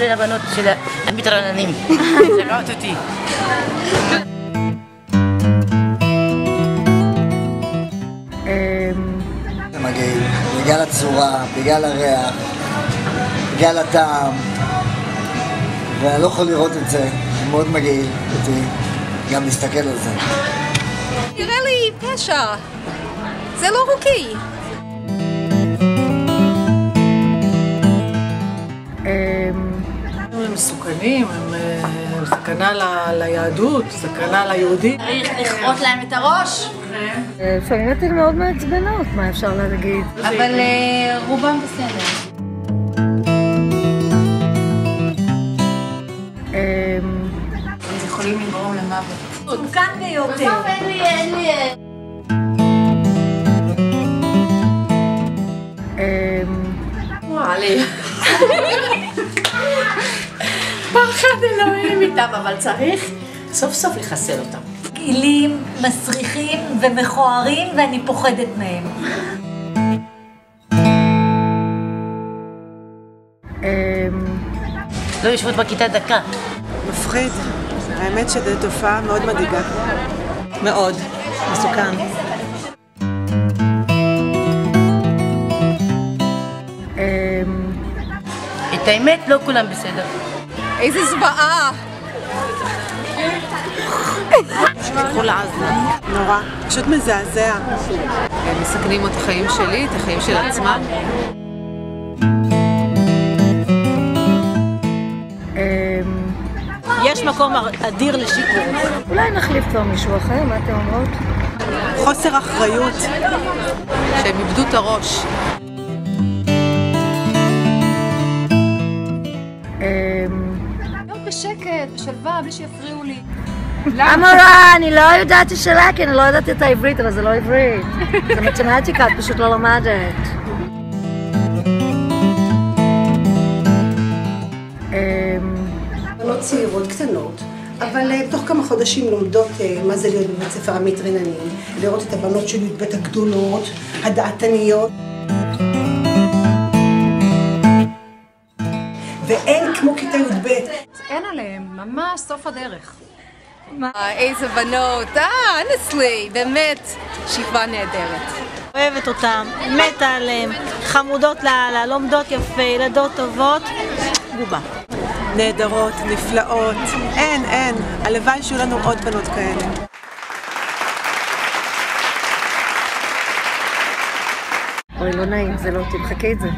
כולל הבנות של המתרננים. שומעות אותי. מגעיל, בגלל הצורה, בגלל הריח, בגלל הטעם, ואני לא יכול לראות את זה, זה מאוד מגעיל אותי גם להסתכל על זה. נראה לי פשע, זה לא חוקי. הם מסוכנים, הם סכנה ליהדות, סכנה ליהודים. צריך לכרות להם את הראש. לפעמים אתן מאוד מעצבנות, מה אפשר להגיד? אבל רובם בסדר. הם יכולים לגרום למוות. מסוכן ביותר. בסוף אין לי... וואלי. פחד אלוהים איתם, אבל צריך סוף סוף לחסל אותם. מגעילים, מסריחים ומכוערים, ואני פוחדת מהם. לא יושבות בכיתה דקה. מפחיד. האמת שזו תופעה מאוד מדאיגה. מאוד. מסוכן. את האמת, לא כולם בסדר. איזה זוועה! שתלכו לעזה. נורא. פשוט מזעזע. הם מסכנים את החיים שלי, את החיים של עצמם. יש מקום אדיר לשיקור. אולי נחליף כבר מישהו אחר, מה אתם אומרות? חוסר אחריות. שהם איבדו את הראש. בשקט, בשלווה, בלי שיפריעו לי. המורה, אני לא יודעת שאלה, כי אני לא יודעת את העברית, אבל זה לא עברית. זה מתמטיקה, את פשוט לא למדת. בנות צעירות קטנות, אבל תוך כמה חודשים לומדות מה זה להיות בבית ספר המתרננים, לראות את הבנות של י"ב הגדולות, הדעתניות. ואין כמו כיתה י"ב. אין עליהם, ממש סוף הדרך. איזה בנות, honestly, באמת, שכבה נהדרת. אוהבת אותם, מתה עליהם, חמודות לאללה, לומדות יפה, ילדות טובות, בובה. נהדרות, נפלאות. אין. הלוואי שיהיו לנו עוד בנות כאלה. אוי, לא נעים, זה לא, תמחקי את זה.